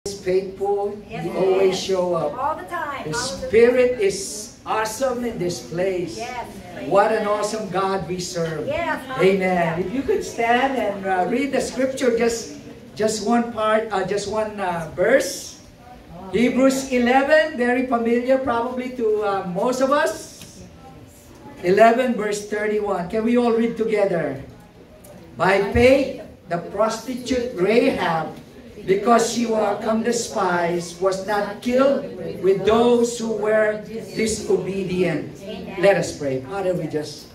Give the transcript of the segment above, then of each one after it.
is faithful. Yes, He He always is. show up. All the time. His Hallelujah. Spirit is awesome in this place. Yes. What an awesome God we serve. Yes. Amen. If you could stand and read the scripture, just one part, just one verse. Hebrews 11, very familiar probably to most of us. 11 verse 31. Can we all read together? By faith, the prostitute Rahab, because she welcomed the spies, was not killed with those who were disobedient. Let us pray. Father, we just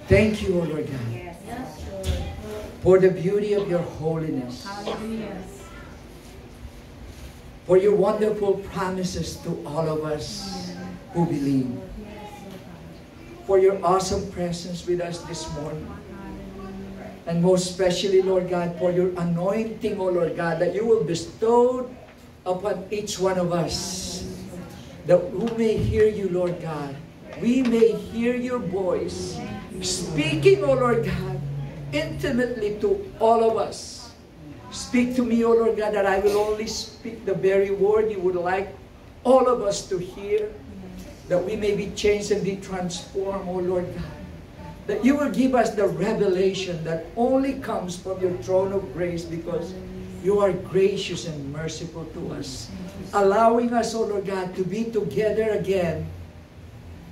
thank you, O Lord God, for the beauty of your holiness, for your wonderful promises to all of us who believe, for your awesome presence with us this morning. And most especially, Lord God, for your anointing, O Lord God, that you will bestow upon each one of us, that who may hear you, Lord God. We may hear your voice speaking, O Lord God, intimately to all of us. Speak to me, O Lord God, that I will only speak the very word you would like all of us to hear, that we may be changed and be transformed, O Lord God. That you will give us the revelation that only comes from your throne of grace, because you are gracious and merciful to us, allowing us, O Lord God, to be together again,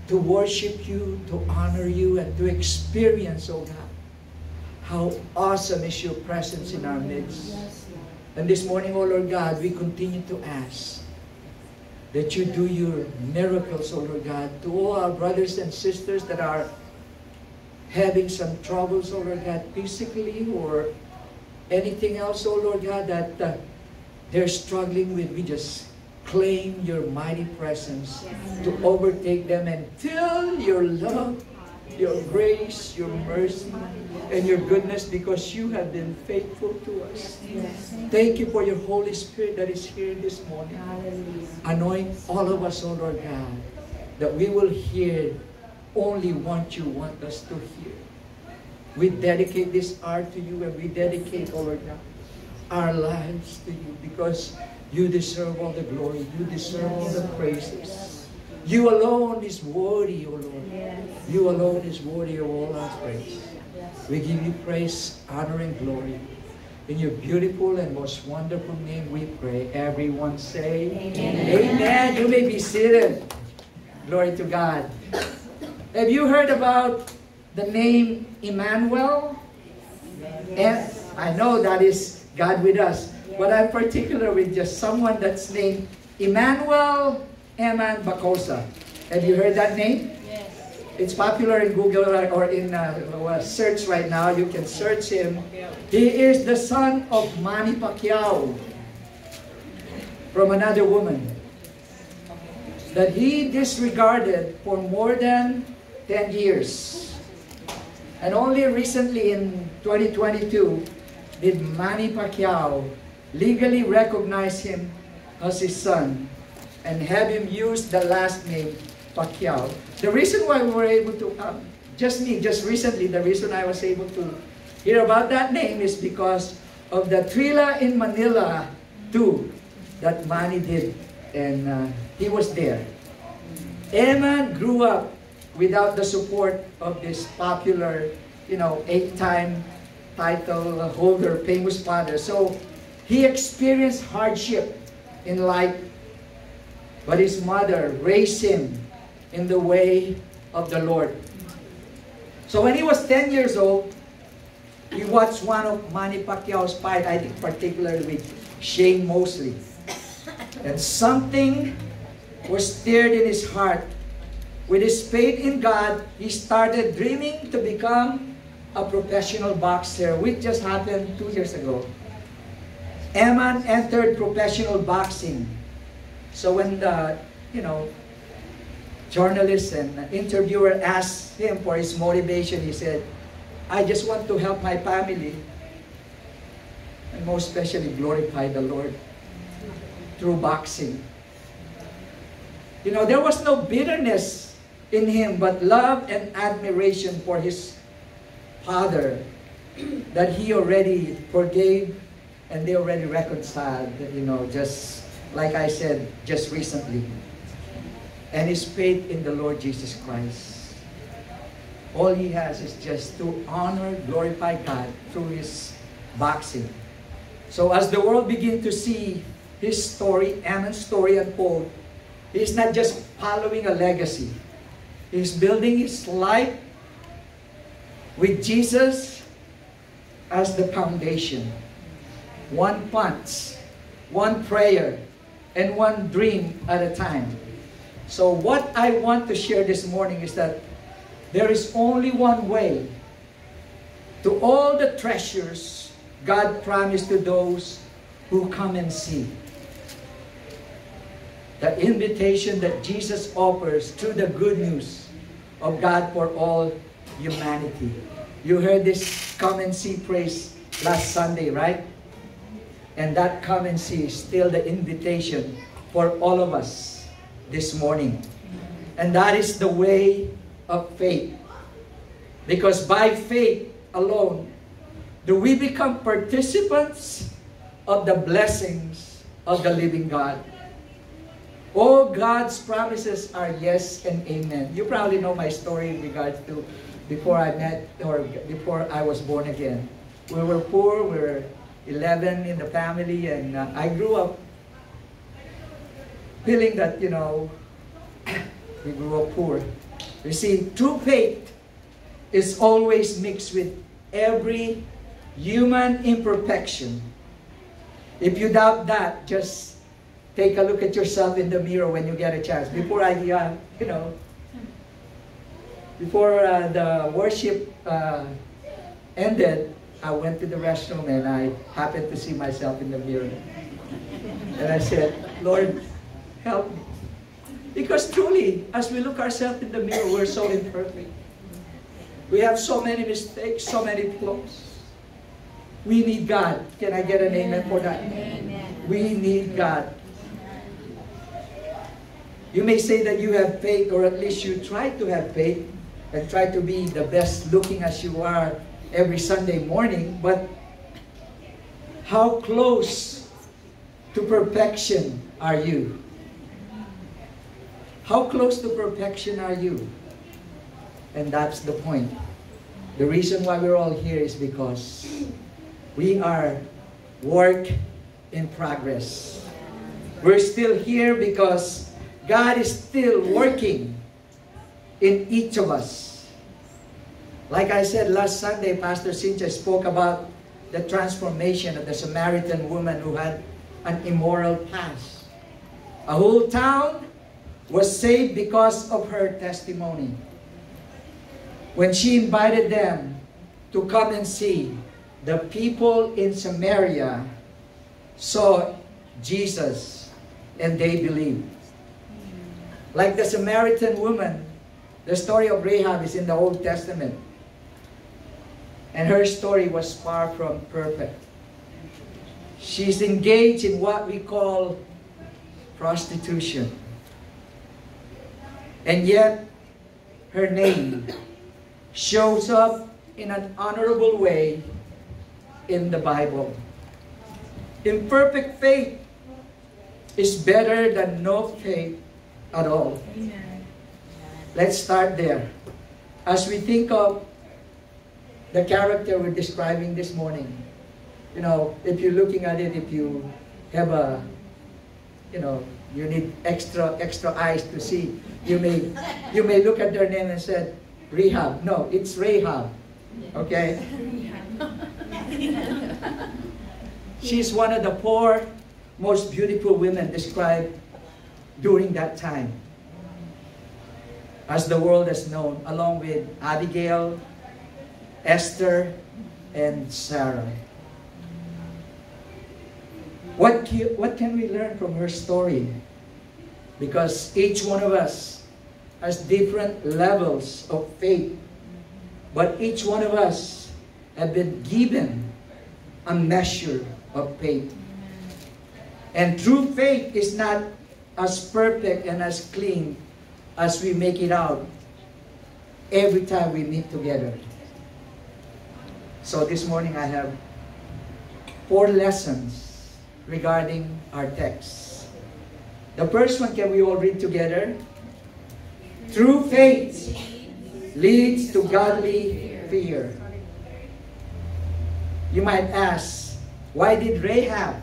to worship you, to honor you, and to experience, O God, how awesome is your presence in our midst. And this morning, O Lord God, we continue to ask that you do your miracles, O Lord God, to all our brothers and sisters that are having some troubles, O Lord God, physically or anything else, O Lord God, that they're struggling with. We just claim your mighty presence to overtake them and fill your love, your grace, your mercy, and your goodness, because you have been faithful to us. Thank you for your Holy Spirit that is here this morning. Anoint all of us, O Lord God, that we will hear only what you want us to hear. We dedicate this hour to you, and we dedicate, O Lord God, our lives to you, because you deserve all the glory. You deserve all the praises. You alone is worthy, O Lord. You alone is worthy of all our praise. We give you praise, honor, and glory. In your beautiful and most wonderful name we pray. Everyone say, Amen. Amen. You may be seated. Glory to God. Have you heard about the name Emmanuel? Yes. I know that is God with us. But I'm particular with just someone that's named Emmanuel Eman Bacosa. Have you heard that name? Yes. It's popular in Google or in search right now. You can search him. He is the son of Manny Pacquiao from another woman that he disregarded for more than 10 years. And only recently in 2022 did Manny Pacquiao legally recognize him as his son and have him use the last name Pacquiao. The reason why we were able to, just recently, the reason I was able to hear about that name is because of the Thrilla in Manila 2 that Manny did, and he was there. Eman grew up without the support of this popular, 8-time title holder, famous father. So he experienced hardship in life, but his mother raised him in the way of the Lord. So when he was 10 years old, he watched one of Manny Pacquiao's fight, I think particularly with Shane Mosley. And something was stirred in his heart. With his faith in God, he started dreaming to become a professional boxer, which just happened 2 years ago. Eman entered professional boxing. So when the, journalist and interviewer asked him for his motivation, he said, I just want to help my family, and most especially glorify the Lord through boxing. There was no bitterness in him, but love and admiration for his father that he already forgave and they already reconciled, just like I said, just recently. And his faith in the Lord Jesus Christ. All he has is just to honor, glorify God through his boxing. So as the world begins to see his story, Ammon's story unfold, he's not just following a legacy. He's building his life with Jesus as the foundation. One punch, one prayer, and one dream at a time. So what I want to share this morning is that there is only one way to all the treasures God promised to those who come and see. The invitation that Jesus offers through the good news of God for all humanity. You heard this come and see praise last Sunday, right? And that come and see is still the invitation for all of us this morning. And that is the way of faith. Because by faith alone do we become participants of the blessings of the living God. All God's promises are yes and amen. You probably know my story in regards to before I was born again. We were poor, we were 11 in the family, and I grew up feeling that, we grew up poor. You see, true faith is always mixed with every human imperfection. If you doubt that, just take a look at yourself in the mirror when you get a chance. Before the worship ended, I went to the restroom and I happened to see myself in the mirror. And I said, Lord, help me. Because truly, as we look ourselves in the mirror, we're so imperfect. We have so many mistakes, so many flaws. We need God. Can I get an amen for that? Amen. We need God. You may say that you have faith, or at least you try to have faith, and try to be the best looking as you are every Sunday morning, but how close to perfection are you? How close to perfection are you? And that's the point. The reason why we're all here is because we are work in progress. We're still here because God is still working in each of us. Like I said last Sunday, Pastor Cynthia spoke about the transformation of the Samaritan woman who had an immoral past. A whole town was saved because of her testimony. When she invited them to come and see, the people in Samaria saw Jesus and they believed. Like the Samaritan woman, the story of Rahab is in the Old Testament. And her story was far from perfect. She's engaged in what we call prostitution. And yet, her name shows up in an honorable way in the Bible. Imperfect faith is better than no faith at all. Amen. Let's start there. As we think of the character we're describing this morning, if you're looking at it, if you have you need extra eyes to see. You may look at their name and say, Rahab. No, it's Rahab. Okay? She's one of the four most beautiful women described during that time, as the world has known, along with Abigail, Esther, and Sarah. What can we learn from her story? Because each one of us has different levels of faith, but each one of us have been given a measure of faith. And true faith is not as perfect and as clean as we make it out every time we meet together. So this morning I have 4 lessons regarding our text. The first one, can we all read together? True faith leads to godly fear. You might ask, why did Rahab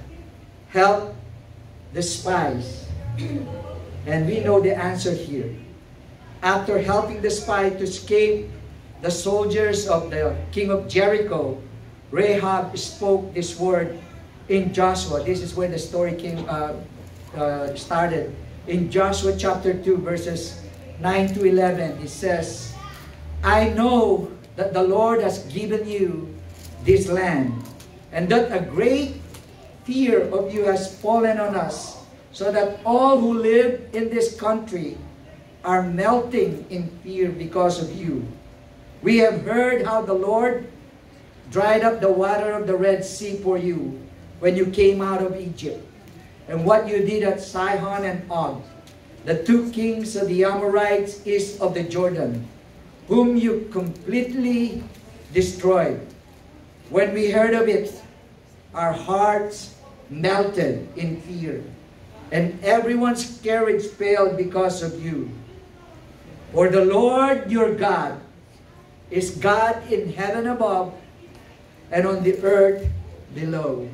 help the spies? And we know the answer here. After helping the spy to escape the soldiers of the king of Jericho, Rahab spoke this word in Joshua. This is where the story started. In Joshua chapter 2, verses 9 to 11, it says, I know that the Lord has given you this land, and that a great fear of you has fallen on us, so that all who live in this country are melting in fear because of you. We have heard how the Lord dried up the water of the Red Sea for you when you came out of Egypt, and what you did at Sihon and Og, the 2 kings of the Amorites east of the Jordan, whom you completely destroyed. When we heard of it, our hearts melted in fear, and everyone's courage failed because of you. For the Lord your God is God in heaven above and on the earth below.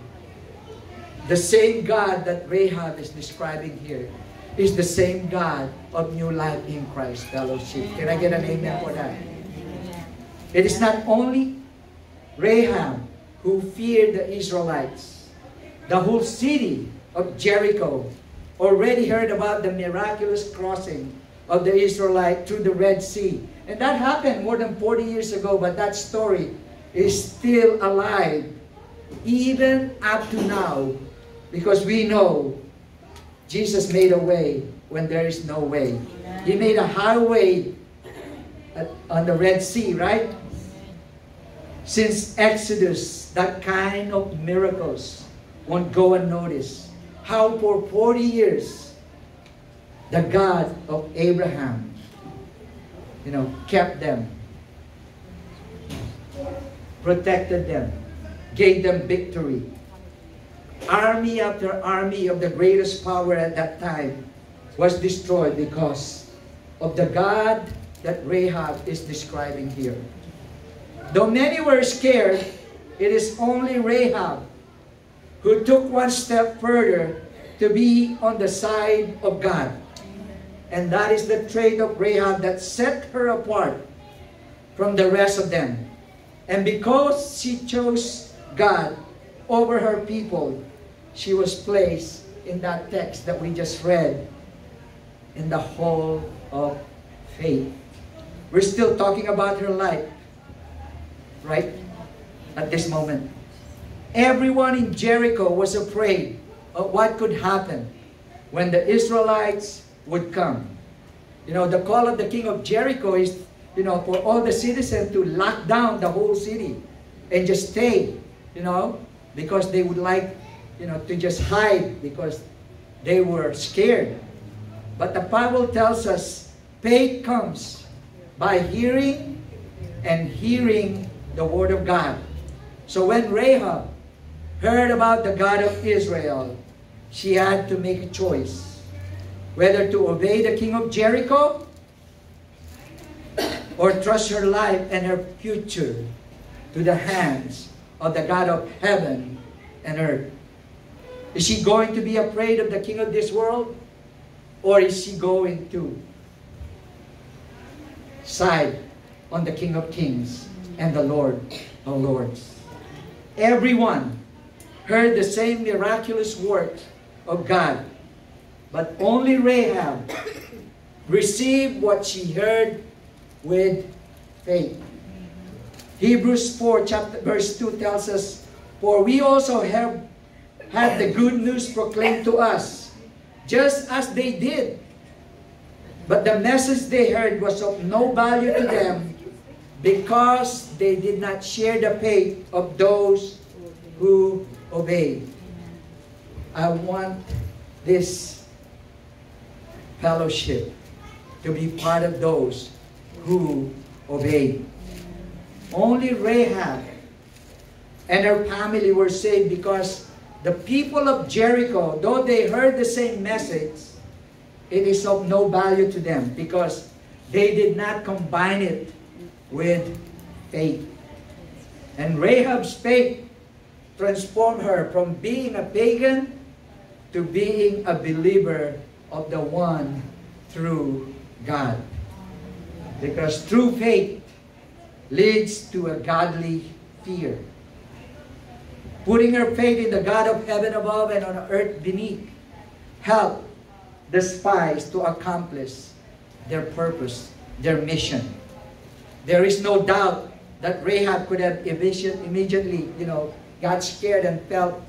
The same God that Rahab is describing here is the same God of New Life in Christ Fellowship. Can I get an amen for that? It is not only Rahab who feared the Israelites. The whole city of Jericho already heard about the miraculous crossing of the Israelites through the Red Sea. And that happened more than 40 years ago, but that story is still alive even up to now, because we know Jesus made a way when there is no way. He made a highway on the Red Sea, right? Since Exodus, that kind of miracles won't go unnoticed. How for 40 years, the God of Abraham, kept them, protected them, gave them victory. Army after army of the greatest power at that time was destroyed because of the God that Rahab is describing here. Though many were scared, it is only Rahab who took one step further to be on the side of God. And that is the trait of Rahab that set her apart from the rest of them. And because she chose God over her people, she was placed in that text that we just read in the hall of faith. We're still talking about her life, right? At this moment. Everyone in Jericho was afraid of what could happen when the Israelites would come. The call of the king of Jericho is, for all the citizens to lock down the whole city and just stay, because they would like, to just hide because they were scared. But the Bible tells us faith comes by hearing and hearing the word of God. So when Rahab heard about the God of Israel, she had to make a choice whether to obey the king of Jericho or trust her life and her future to the hands of the God of heaven and earth. Is she going to be afraid of the king of this world, or is she going to side on the King of Kings and the Lord of Lords? Everyone heard the same miraculous work of God, but only Rahab received what she heard with faith. Hebrews 4 verse 2 tells us, "For we also have had the good news proclaimed to us, just as they did. But the message they heard was of no value to them, because they did not share the faith of those who obeyed." I want this fellowship to be part of those who obeyed. Only Rahab and her family were saved because the people of Jericho, though they heard the same message, it is of no value to them because they did not combine it with faith. And Rahab's faith transformed her from being a pagan to being a believer of the one true God. Because true faith leads to a godly fear. Putting her faith in the God of heaven above and on earth beneath helped the spies to accomplish their purpose, their mission. There is no doubt that Rahab could have immediately, got scared and felt,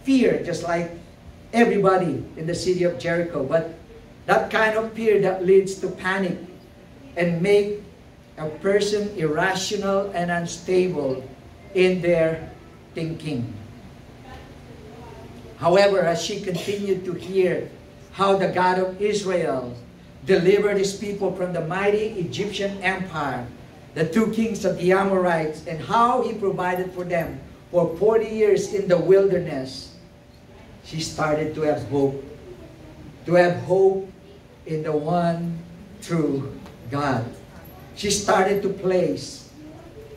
fear, just like everybody in the city of Jericho. But that kind of fear that leads to panic and make a person irrational and unstable in their thinking. However, as she continued to hear how the God of Israel delivered his people from the mighty Egyptian empire, the two kings of the Amorites, and how he provided for them for 40 years in the wilderness, she started to have hope. To have hope in the one true God. She started to place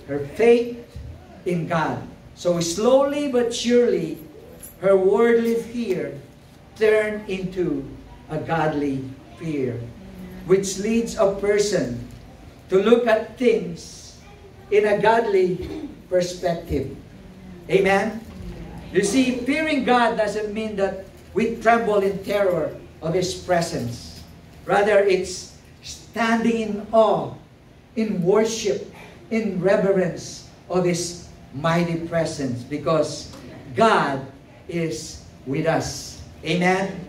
her faith in God. So slowly but surely, her worldly fear turned into a godly fear, which leads a person to look at things in a godly perspective. Amen? You see, fearing God doesn't mean that we tremble in terror of His presence. Rather, it's standing in awe, in worship, in reverence of His mighty presence, because God is with us. Amen?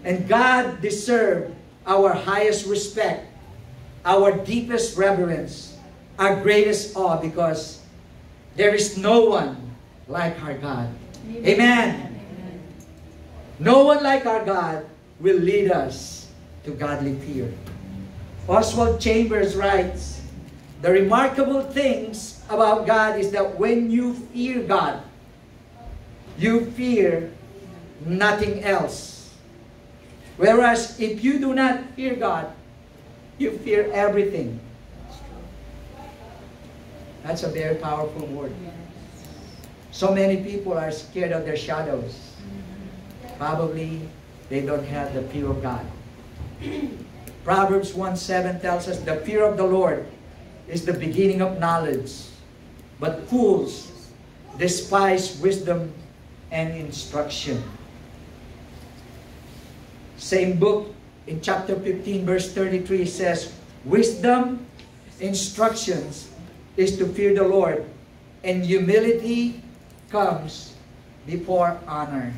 And God deserves our highest respect, our deepest reverence, our greatest awe, because there is no one like our God. Amen. Amen. No one like our God will lead us to godly fear. Oswald Chambers writes, the remarkable things about God is that when you fear God, you fear nothing else. Whereas if you do not fear God, you fear everything. That's a very powerful word. So many people are scared of their shadows. Probably they don't have the fear of God. Proverbs 1:7 tells us, the fear of the Lord is the beginning of knowledge, but fools despise wisdom and instruction. Same book, in chapter 15, verse 33, says, wisdom, instructions, is to fear the Lord, and humility comes before honor.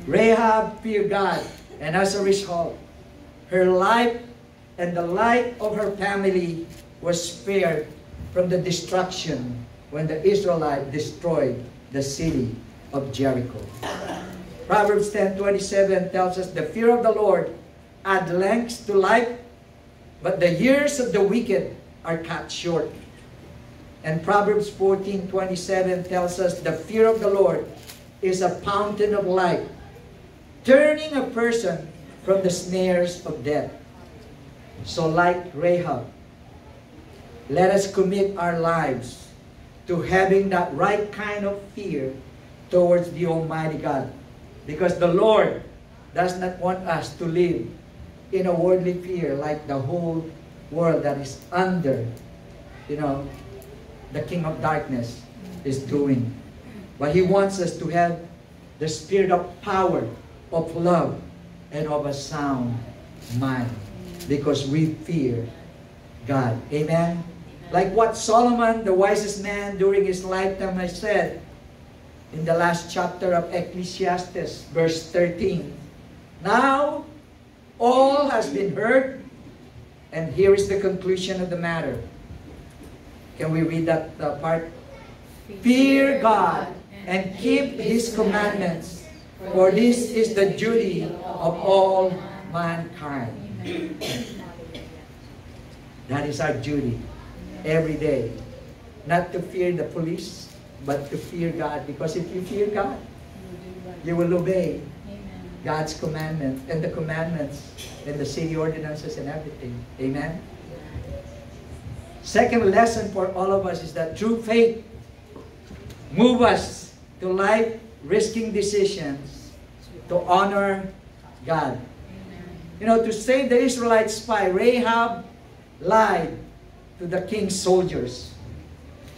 Rahab feared God, and as a result, her life and the life of her family was spared from the destruction when the Israelites destroyed the city of Jericho. Proverbs 10:27 tells us, the fear of the Lord adds length to life, but the years of the wicked are cut short. And Proverbs 14:27 tells us, the fear of the Lord is a fountain of life, turning a person from the snares of death. So like Rahab, let us commit our lives to having that right kind of fear towards the Almighty God. Because the Lord does not want us to live in a worldly fear like the whole world that is under, the king of darkness is doing. But He wants us to have the spirit of power, of love, and of a sound mind, because we fear God. Amen? Like what Solomon, the wisest man during his lifetime, has said in the last chapter of Ecclesiastes, verse 13. Now, all has been heard, and here is the conclusion of the matter. Can we read that part? Fear God and keep His commandments, for this is the duty of all mankind. That is our duty every day. Not to fear the police, but to fear God. Because if you fear God, you will obey God's commandment and the commandments and the city ordinances and everything. Amen? Second lesson for all of us is that true faith moves us to life-risking decisions to honor God. You know, to save the Israelite spy, Rahab lied to the king's soldiers.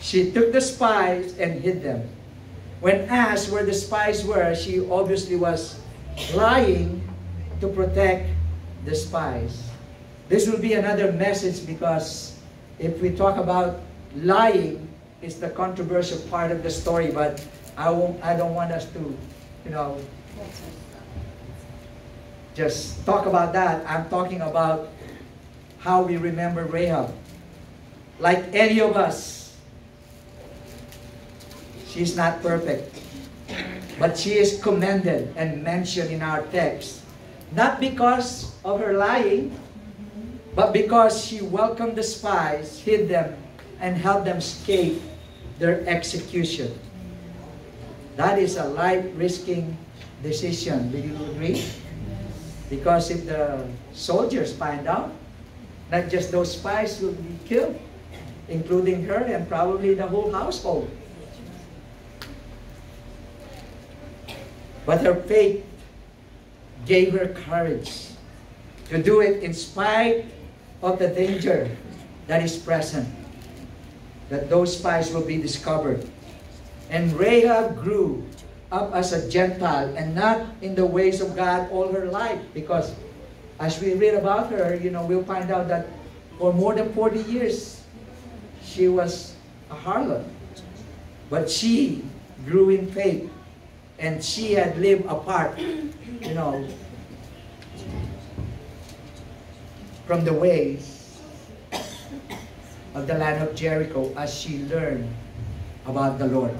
She took the spies and hid them. When asked where the spies were, she obviously was lying to protect the spies. This will be another message, because if we talk about lying, it's the controversial part of the story, but I don't want us to, you know, just talk about that. I'm talking about how we remember Rahab. Like any of us, she's not perfect, but she is commended and mentioned in our text, not because of her lying, but because she welcomed the spies, hid them, and helped them escape their execution. That is a life-risking decision. Do you agree? Because if the soldiers find out, not just those spies will be killed, including her and probably the whole household. But her faith gave her courage to do it in spite of the danger that is present, that those spies will be discovered. And Rahab grew up as a Gentile and not in the ways of God all her life, because as we read about her, you know, we'll find out that for more than 40 years she was a harlot. But she grew in faith, and she had lived apart, you know, from the ways of the land of Jericho as she learned about the Lord.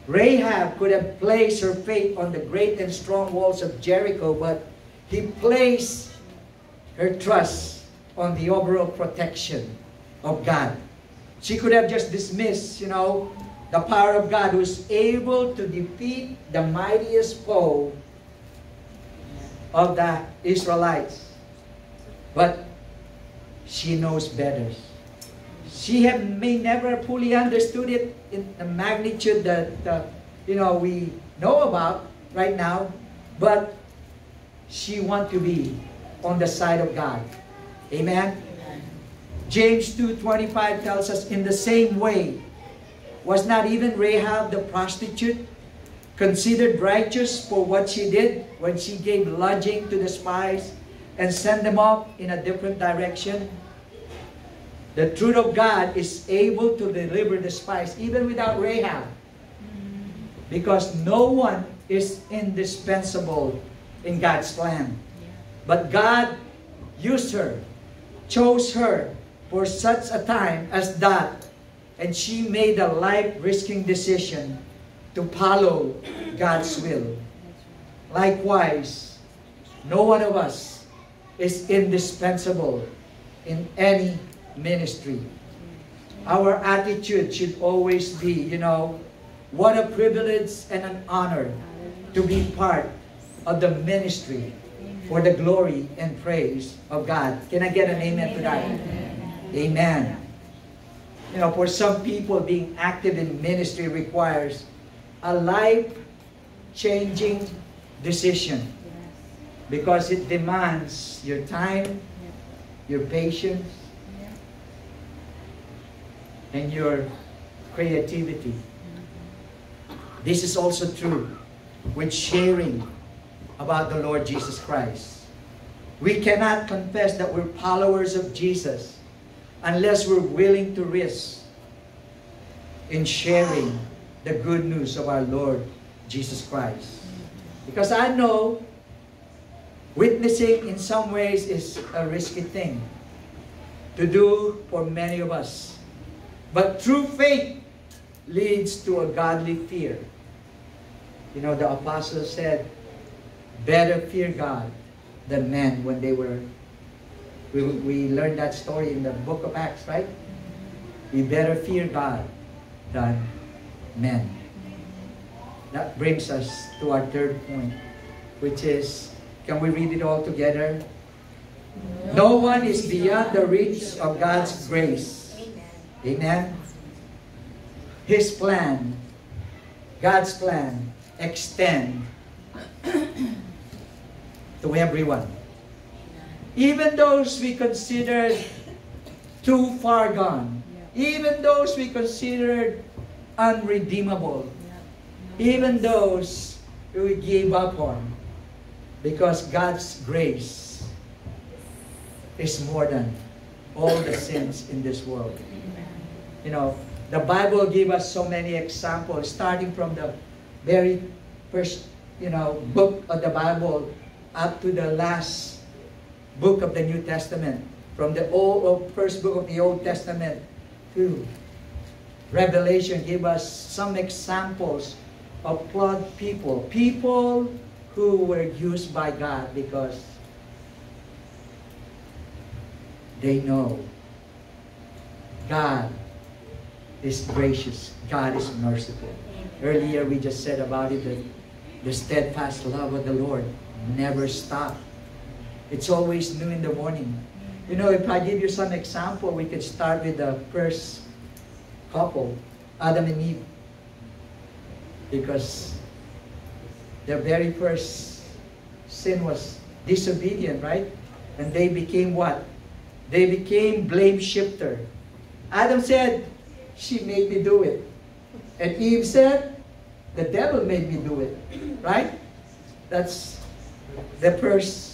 Rahab could have placed her faith on the great and strong walls of Jericho, but he placed her trust on the overall protection of God. She could have just dismissed, you know, the power of God, who is able to defeat the mightiest foe of the Israelites. But she knows better. She may never fully understood it in the magnitude that you know, we know about right now, but she wants to be on the side of God. Amen? James 2:25 tells us, in the same way, was not even Rahab the prostitute considered righteous for what she did when she gave lodging to the spies and sent them off in a different direction? The truth of God is able to deliver the spies even without Rahab, because no one is indispensable in God's plan. But God used her, chose her for such a time as that, and she made a life-risking decision to follow God's will. Likewise, no one of us is indispensable in any ministry. Our attitude should always be, you know, what a privilege and an honor to be part of the ministry for the glory and praise of God. Can I get an amen to that? Amen. You know, for some people, being active in ministry requires a life-changing decision, because it demands your time, your patience, and your creativity. This is also true with sharing about the Lord Jesus Christ. We cannot confess that we're followers of Jesus unless we're willing to risk in sharing the good news of our Lord Jesus Christ. Because I know witnessing in some ways is a risky thing to do for many of us. But true faith leads to a godly fear. You know, the apostles said, better fear God than men when they were, we learned that story in the book of Acts, right? We better fear God than men. That brings us to our third point, which is, can we read it all together? No one is beyond the reach of God's grace. Amen. His plan, God's plan, extend to everyone. Even those we considered too far gone. Even those we considered unredeemable. Even those we gave up on. Because God's grace is more than all the sins in this world. You know, the Bible gives us so many examples, starting from the very first, book of the Bible up to the last book of the New Testament. From the first book of the Old Testament to Revelation, give us some examples of flawed people. People who were used by God because they know God is gracious. God is merciful. Earlier we just said about it that the steadfast love of the Lord never stops. It's always new in the morning. You know, if I give you some example, we could start with the first couple, Adam and Eve. Because their very first sin was disobedient, right? And they became what? They became blame shifter. Adam said, she made me do it. And Eve said, the devil made me do it. Right? That's the first,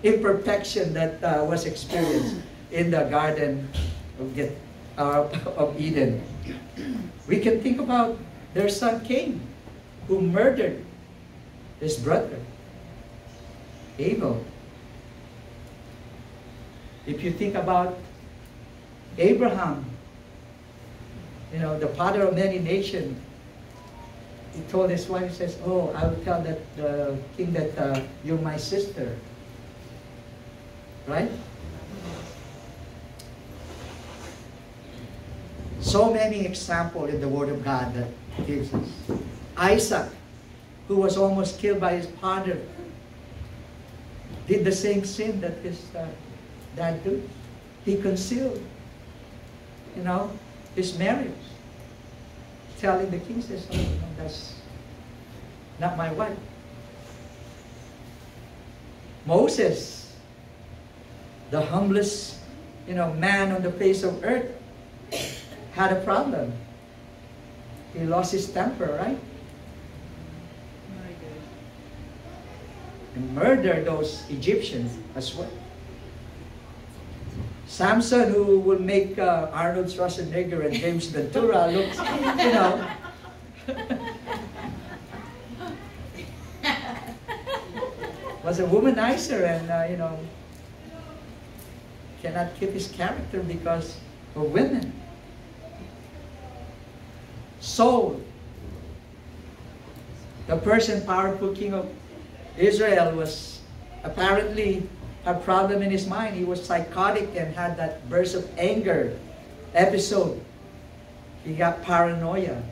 imperfection that was experienced in the Garden of Eden. We can think about their son Cain, who murdered his brother, Abel. If you think about Abraham, the father of many nations, he told his wife, he says, oh, I will tell the king that you're my sister. Right? So many examples in the Word of God that gives us. Isaac, who was almost killed by his father, did the same sin that his dad did. He concealed, his marriage. Telling the king, says, oh, no, that's not my wife. Moses, the humblest, man on the face of earth, had a problem. He lost his temper, right? And murdered those Egyptians as well. Samson, who will make Arnold Schwarzenegger and James Ventura look, was a womanizer and, cannot keep his character because of women. Saul, the first and powerful king of Israel, was apparently a problem in his mind. He was psychotic and had that burst of anger episode. He got paranoia.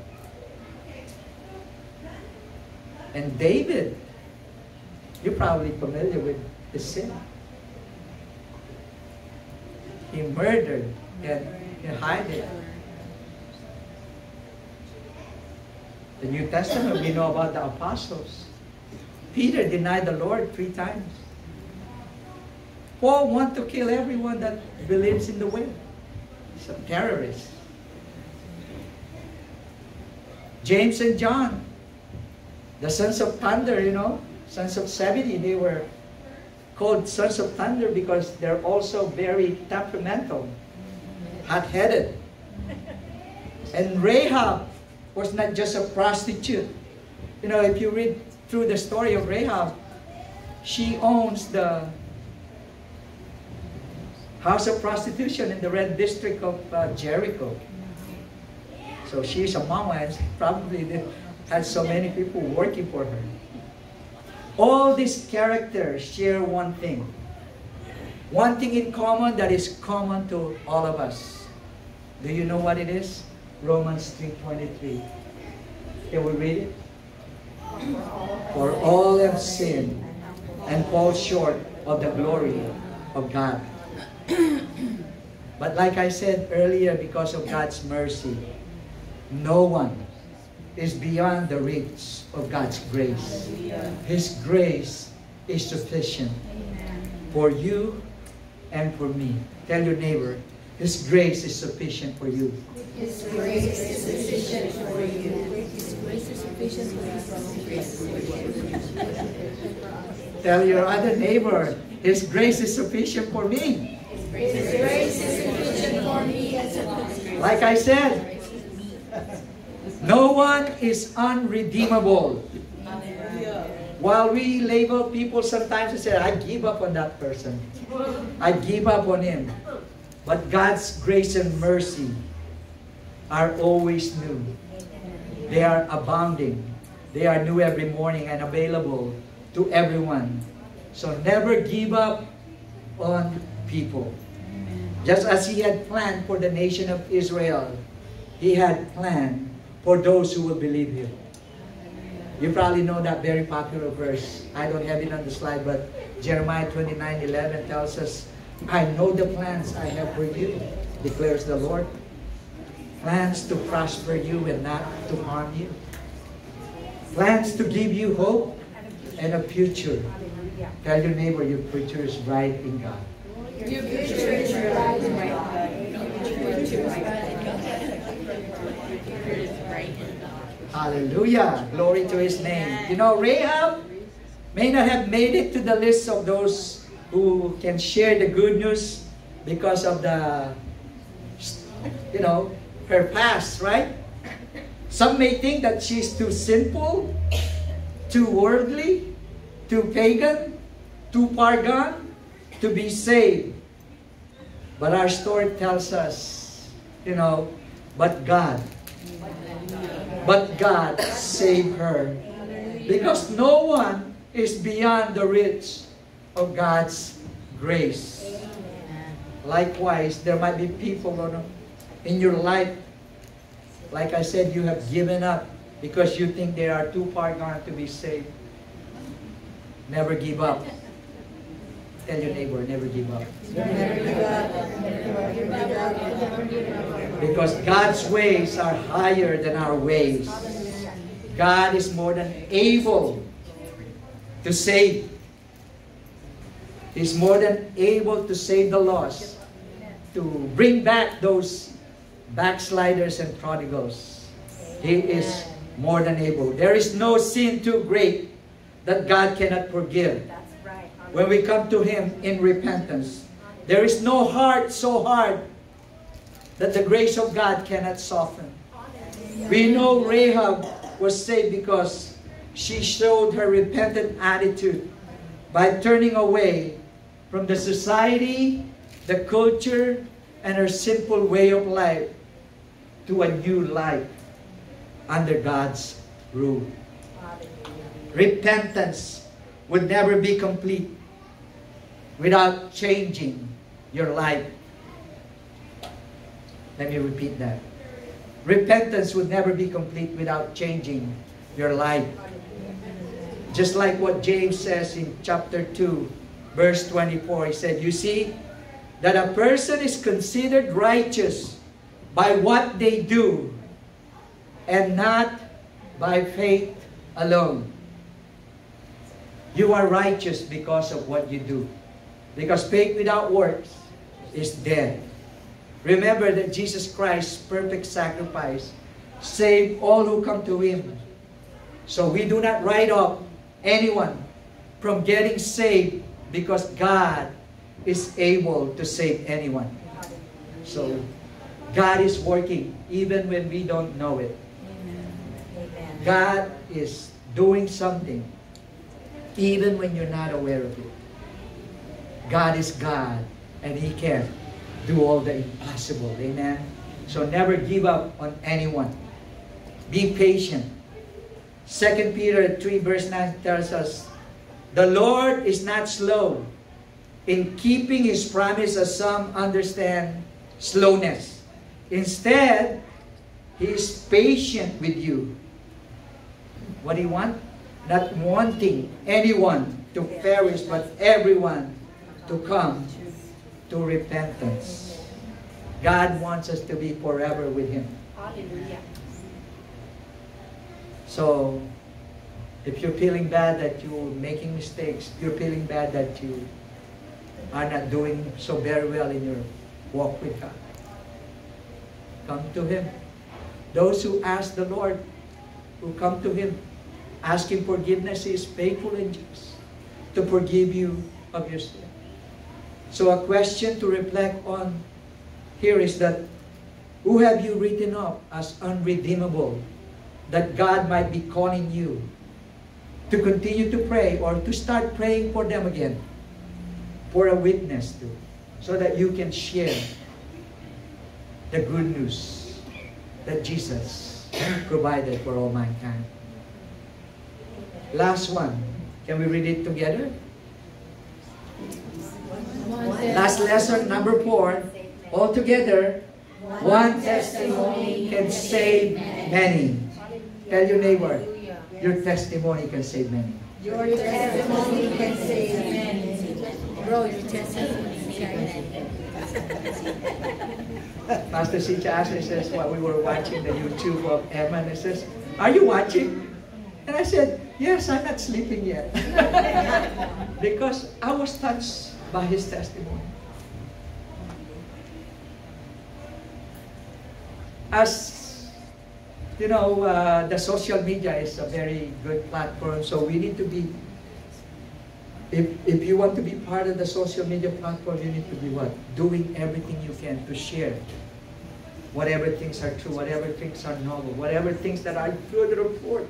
And David, you're probably familiar with his sin. He murdered and he hid it. The New Testament, we know about the apostles. Peter denied the Lord 3 times. Paul wants to kill everyone that believes in the way. He's a terrorist. James and John, the sons of thunder, sons of Zebedee, they were called sons of thunder because they're also very temperamental, hot-headed. And Rahab was not just a prostitute. If you read through the story of Rahab, she owns the house of prostitution in the red district of Jericho. So she's a mama and probably had so many people working for her. All these characters share one thing. One thing in common that is common to all of us. Do you know what it is? Romans 3:23. Can we read it? For all have sinned and fall short of the glory of God. But like I said earlier, because of God's mercy, no one is beyond the reach of God's grace. His grace is sufficient for you and for me. Tell your neighbor, His grace is sufficient for you. His grace is sufficient for you. His grace is sufficient for you. Tell your other neighbor, His grace is sufficient for me. His grace is sufficient for me. Like I said, no one is unredeemable. While we label people sometimes, we say, I give up on that person. I give up on him. But God's grace and mercy are always new. They are abounding. They are new every morning and available to everyone. So never give up on people. Just as He had planned for the nation of Israel, He had planned for those who will believe Him. You probably know that very popular verse. I don't have it on the slide, but Jeremiah 29:11 tells us, I know the plans I have for you, declares the Lord. Plans to prosper you and not to harm you. Plans to give you hope and a future. Tell your neighbor, your future is bright in God. Your future is bright in God. Hallelujah. Glory to His name. You know, Rahab may not have made it to the list of those who can share the good news because of the, her past, right? Some may think that she's too sinful, too worldly, too pagan, too far gone to be saved. But our story tells us, but God saved her. Because no one is beyond the reach of God's grace. Likewise, there might be people in your life, like I said, you have given up because you think they are too far gone to be saved. Never give up. Tell your neighbor, never give up. Because God's ways are higher than our ways. God is more than able to save. He's more than able to save the lost, to bring back those backsliders and prodigals. He is more than able. There is no sin too great that God cannot forgive. When we come to Him in repentance, there is no heart so hard that the grace of God cannot soften. We know Rahab was saved because she showed her repentant attitude by turning away from the society, the culture, and her simple way of life to a new life under God's rule. Repentance would never be complete without changing your life. Let me repeat that. Repentance would never be complete without changing your life. Just like what James says in chapter 2, verse 24. He said, you see, that a person is considered righteous by what they do and not by faith alone. You are righteous because of what you do. Because faith without works is dead. Remember that Jesus Christ's perfect sacrifice saved all who come to Him. So we do not write off anyone from getting saved because God is able to save anyone. So God is working even when we don't know it. God is doing something even when you're not aware of it. God is God and He can do all the impossible. Amen? So never give up on anyone. Be patient. 2 Peter 3 verse 9 tells us, the Lord is not slow in keeping His promise as some understand slowness. Instead, He is patient with you. What do you want? Not wanting anyone to perish, but everyone to come to repentance. God wants us to be forever with Him. Hallelujah. So, if you're feeling bad that you're making mistakes, you're feeling bad that you are not doing so very well in your walk with God, come to Him. Those who ask the Lord, who come to Him, asking forgiveness, He is faithful and just to forgive you of your sin. So a question to reflect on here is that, who have you written off as unredeemable, that God might be calling you to continue to pray or to start praying for them again, for a witness to, so that you can share the good news that Jesus provided for all mankind. Last one. Can we read it together? Last lesson, number 4. Altogether, one testimony can save many. Tell your neighbor, your testimony can save many. Your testimony can save many. Bro, your testimony can save many. Pastor Sicha Ashley says, while we were watching the YouTube of Emma, and he says, "Are you watching?" And I said, "Yes, I'm not sleeping yet." Because I was touched by his testimony. As you know, the social media is a very good platform, so we need to be, if you want to be part of the social media platform, you need to be what? Doing everything you can to share whatever things are true, whatever things are noble, whatever things that are good report.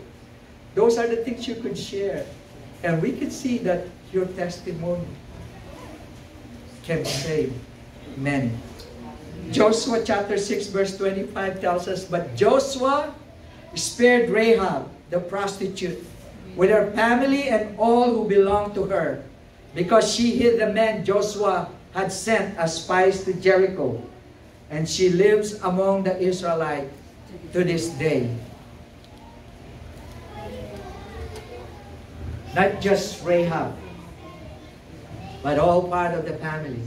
Those are the things you could share. And we can see that your testimony can save many. Joshua chapter 6 verse 25 tells us, "But Joshua spared Rahab, the prostitute, with her family and all who belonged to her, because she hid the men Joshua had sent as spies to Jericho. And she lives among the Israelites to this day." Not just Rahab, but all part of the family.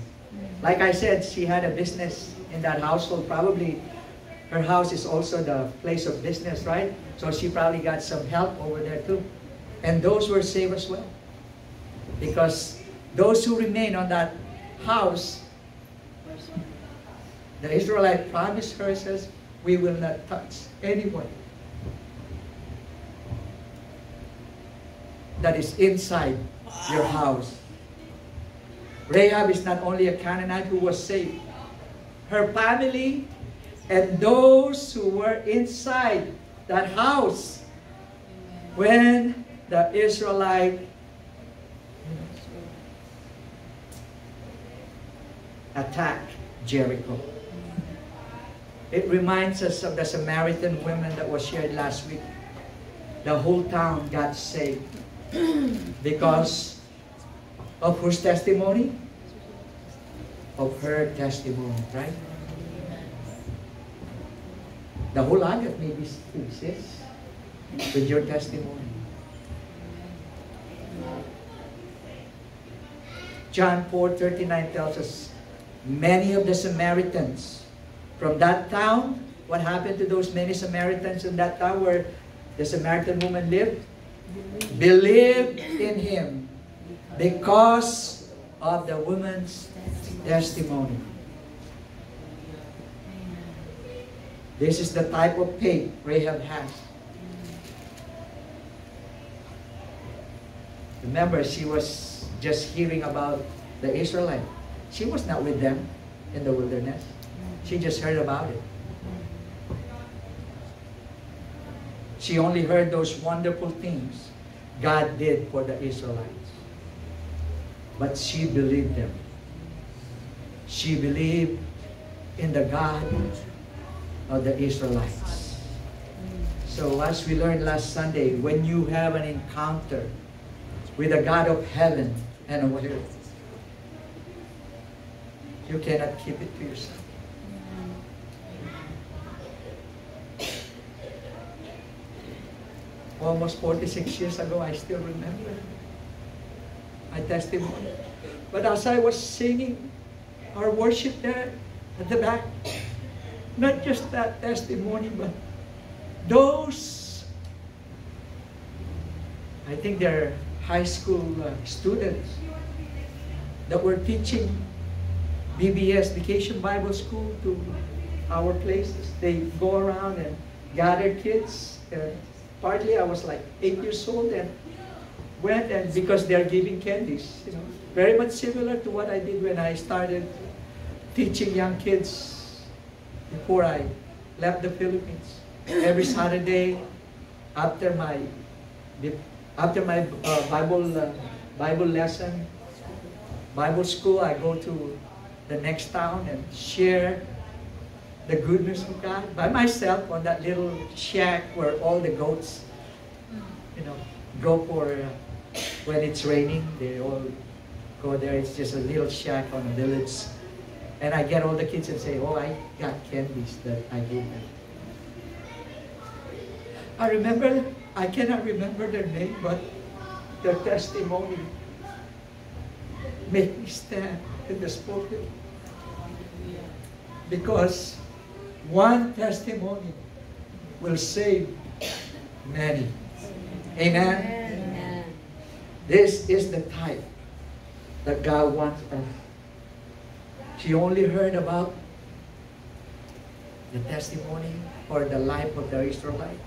Like I said, she had a business in that household. Probably her house is also the place of business, right? So she probably got some help over there too. And those were saved as well. Because those who remain on that house, the Israelite promised her, says, "We will not touch anyone that is inside your house." Rahab is not only a Canaanite who was saved. Her family and those who were inside that house when the Israelite attacked Jericho. It reminds us of the Samaritan women that was shared last week. The whole town got saved because of whose testimony? Of her testimony, right? The whole Agat may be saved, sis, with your testimony. John 4:39 tells us, many of the Samaritans from that town, what happened to those many Samaritans in that town where the Samaritan woman lived? Believed in Him because of the woman's testimony. This is the type of faith Rahab has. Remember, she was just hearing about the Israelites. She was not with them in the wilderness. She just heard about it. She only heard those wonderful things God did for the Israelites. But she believed them. She believed in the God of the Israelites. So as we learned last Sunday, when you have an encounter with the God of heaven and of earth, you cannot keep it to yourself. almost 46 years ago, I still remember my testimony. But as I was singing our worship there at the back, not just that testimony, but those, I think they're high school students that were teaching BBS, Vacation Bible School, to our places. They go around and gather kids. Partly I was like 8 years old and went, and because they're giving candies, you know, very much similar to what I did when I started teaching young kids before I left the Philippines. Every Saturday after my Bible lesson, Bible school, I go to the next town and share the goodness of God by myself on that little shack where all the goats, you know, go for when it's raining. They all go there. It's just a little shack on a village, and I get all the kids and say, "Oh, I got candies that I gave them." I remember, I cannot remember their name, but their testimony made me stand in the pulpit, because one testimony will save many. Amen? Amen. This is the type that God wants us. She only heard about the testimony or the life of the Israelite.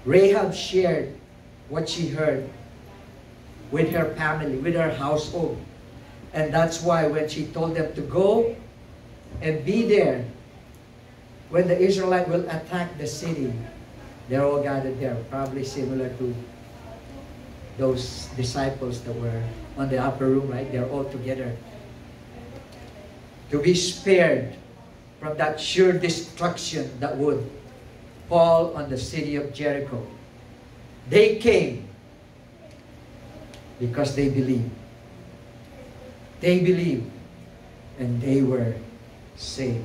Rahab shared what she heard with her family, with her household. And that's why when she told them to go and be there, when the Israelite will attack the city, they're all gathered there, probably similar to those disciples that were on the upper room, right? They're all together. To be spared from that sure destruction that would fall on the city of Jericho. They came because they believed. They believed and they were saved.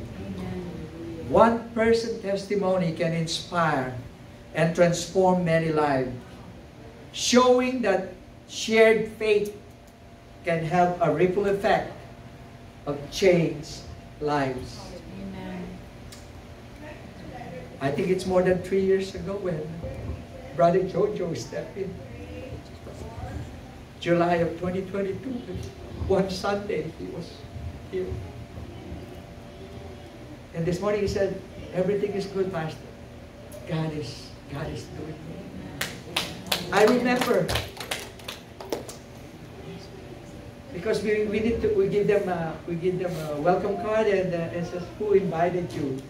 One person testimony can inspire and transform many lives, showing that shared faith can have a ripple effect of changed lives. Amen. I think it's more than 3 years ago when Brother Jojo stepped in. July of 2022, one Sunday he was here. And this morning he said, everything is good, Pastor. God is doing it. I remember, because we give them a welcome card, and it says, who invited you?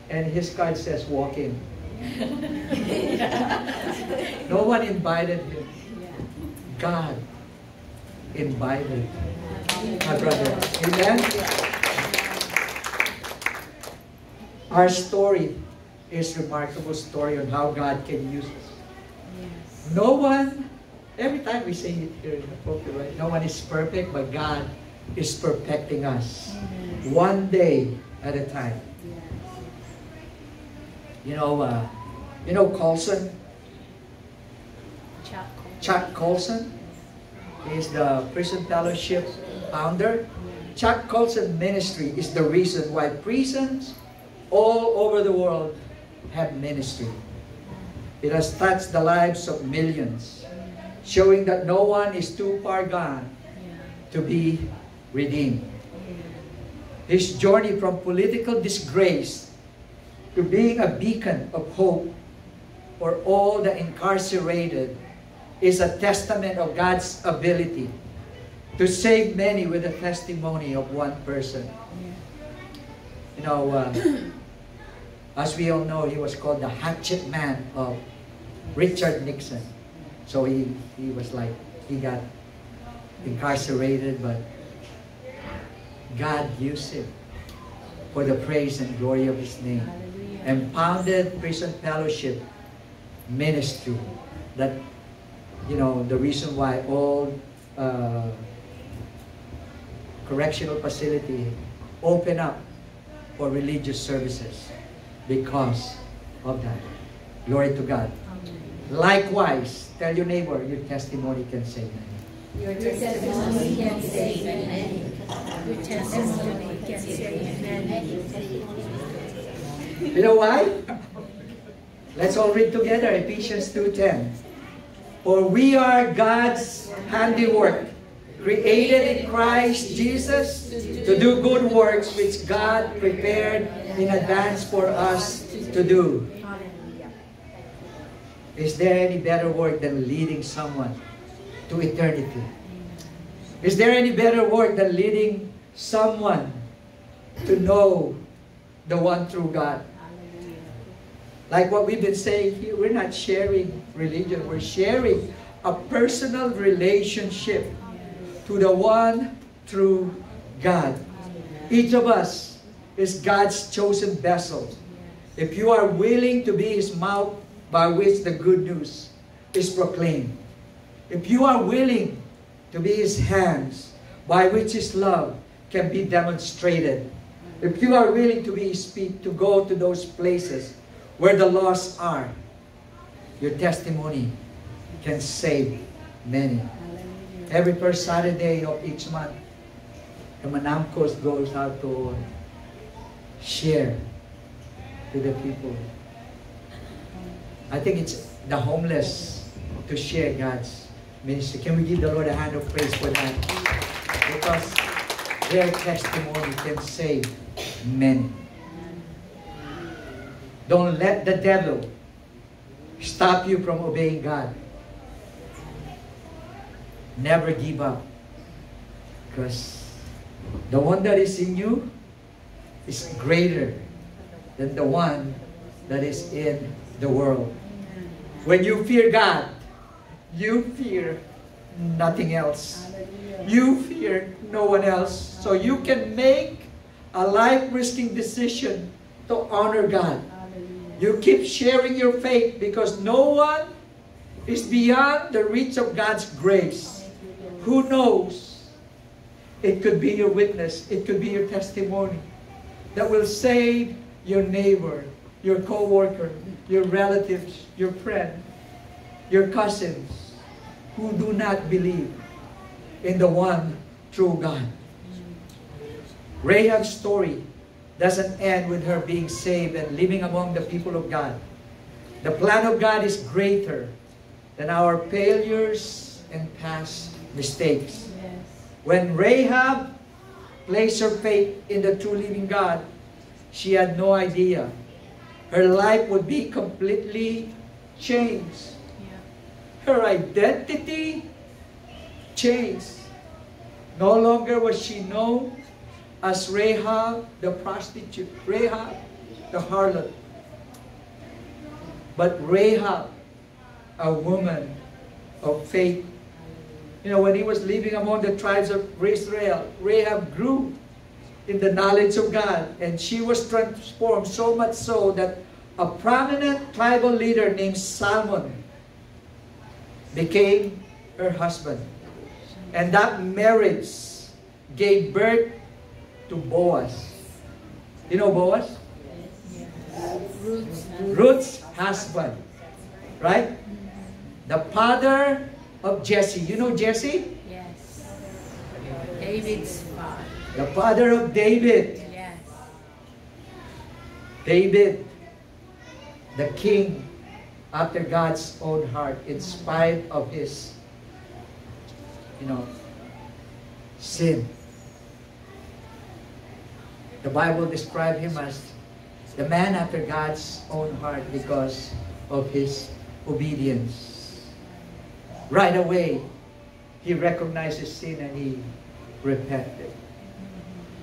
And his card says, walk in. No one invited him. God invited my brother. Amen? Our story is a remarkable story on how God can use us. Yes. No one, every time we say it here in the pulpit, right? No one is perfect, but God is perfecting us. Yes. One day at a time. Yes. You know Colson? Chuck Colson is the Prison Fellowship founder. Chuck Colson Ministry is the reason why prisons all over the world have ministry. It has touched the lives of millions, showing that no one is too far gone to be redeemed. His journey from political disgrace to being a beacon of hope for all the incarcerated is a testament of God's ability to save many with the testimony of one person. You know, as we all know, he was called the hatchet man of Richard Nixon. So he was like, he got incarcerated, but God used him for the praise and glory of his name. And founded Prison Fellowship Ministry, that, you know, the reason why all correctional facility open up for religious services, because of that. Glory to God. Likewise, tell your neighbor, your testimony can save many. Your testimony can save many. Your testimony can save many. You know why? Let's all read together Ephesians 2:10. For we are God's handiwork, created in Christ Jesus to do good works which God prepared in advance for us to do. Is there any better work than leading someone to eternity? Is there any better work than leading someone to know the one true God? Like what we've been saying here, we're not sharing religion. We're sharing a personal relationship to the one true God. Each of us is God's chosen vessel. If you are willing to be His mouth by which the good news is proclaimed, if you are willing to be His hands by which His love can be demonstrated, if you are willing to be His feet to go to those places where the lost are, your testimony can save many. Every first Saturday of each month, the Manamcos goes out to share to the people. I think it's the homeless to share God's ministry. Can we give the Lord a hand of praise for that? Because their testimony can save many. Don't let the devil stop you from obeying God. Never give up. Because the one that is in you is greater than the one that is in the world. When you fear God, you fear nothing else. You fear no one else. So you can make a life-risking decision to honor God. You keep sharing your faith because no one is beyond the reach of God's grace. Who knows? It could be your witness. It could be your testimony that will save your neighbor, your co-worker, your relatives, your friend, your cousins who do not believe in the one true God. Rahab's story doesn't end with her being saved and living among the people of God. The plan of God is greater than our failures and past mistakes. When Rahab placed her faith in the true living God, she had no idea her life would be completely changed. Her identity changed. No longer was she known as Rahab the prostitute, Rahab the harlot, but Rahab, a woman of faith. You know, when he was living among the tribes of Israel, Rahab grew in the knowledge of God, and she was transformed so much so that a prominent tribal leader named Salmon became her husband. And that marriage gave birth to Boaz. You know Boaz? Ruth's husband. Right? The father of Jesse. You know Jesse? Yes. David's father. The father of David. Yes. David, the king after God's own heart, in spite of his, sin. The Bible described him as the man after God's own heart because of his obedience. Right away, he recognized his sin and he repented.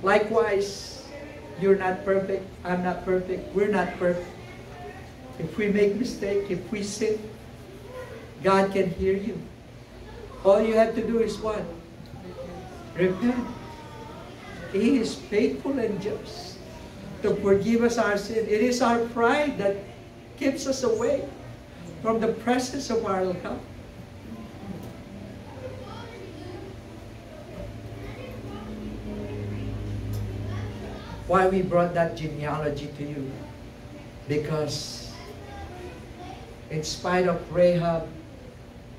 Likewise, you're not perfect, I'm not perfect, we're not perfect. If we make mistake, if we sin, God can hear you. All you have to do is what? Repent. He is faithful and just to forgive us our sin. It is our pride that keeps us away from the presence of our God. Why we brought that genealogy to you? Because in spite of Rahab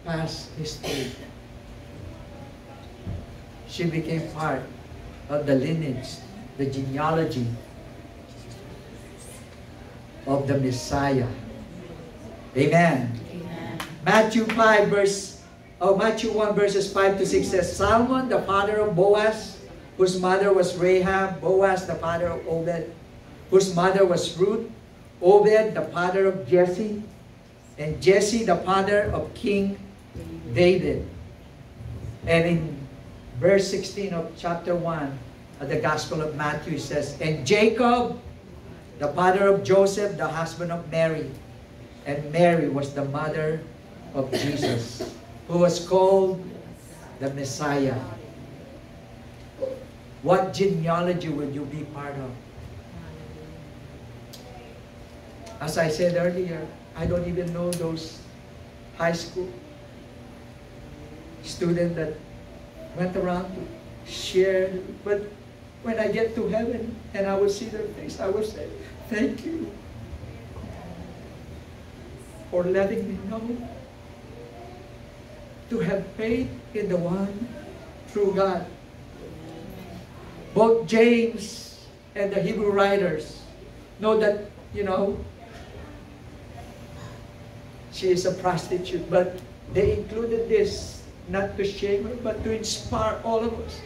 past history, she became part of the lineage, the genealogy of the Messiah. Amen. Amen. Matthew 1 verses 5 to 6 says, Salmon, the father of Boaz, whose mother was Rahab, Boaz, the father of Obed, whose mother was Ruth, Obed, the father of Jesse, and Jesse, the father of King David. And in verse 16 of chapter 1 of the Gospel of Matthew, it says, and Jacob, the father of Joseph, the husband of Mary, and Mary was the mother of Jesus, who was called the Messiah. What genealogy will you be part of? As I said earlier, I don't even know those high school students that went around to share. But when I get to heaven and I will see their face, I will say, thank you for letting me know to have faith in the one true God. Both James and the Hebrew writers know that, she is a prostitute, but they included this not to shame her, but to inspire all of us.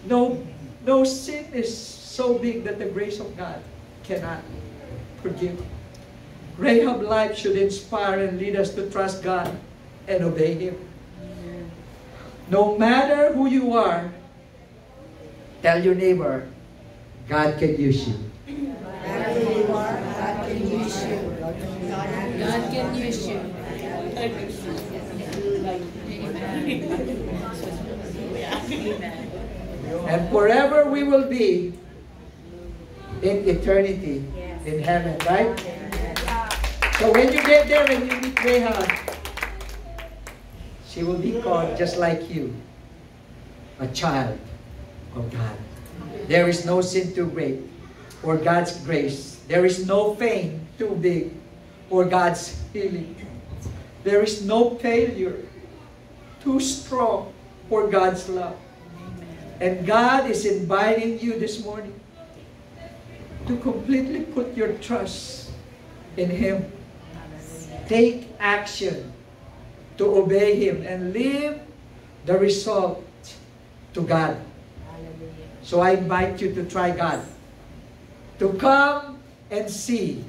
No sin is so big that the grace of God cannot forgive. Rahab's life should inspire and lead us to trust God and obey Him. No matter who you are, tell your neighbor, God can use you. Wherever you are, God can use you. God can use you. And forever we will be in eternity in heaven, right? So when you get there and you meet Rahab, she will be called just like you, a child of God. There is no sin too great for God's grace. There is no pain too big for God's healing. There is no failure too strong for God's love. And God is inviting you this morning to completely put your trust in Him. Take action to obey Him and leave the result to God. So I invite you to try God. To come and see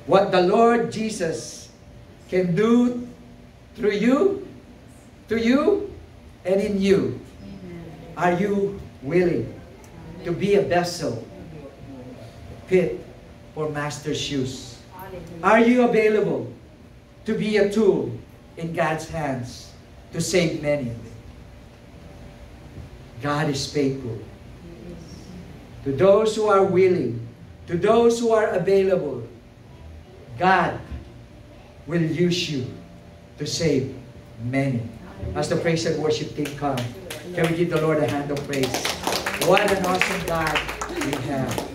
what the Lord Jesus can do through you, to you, and in you. Are you willing to be a vessel fit for Master's shoes? Are you available to be a tool in God's hands to save many? God is faithful. To those who are willing, to those who are available, God will use you to save many. As the praise and worship team come, can we give the Lord a hand of praise? What an awesome God we have.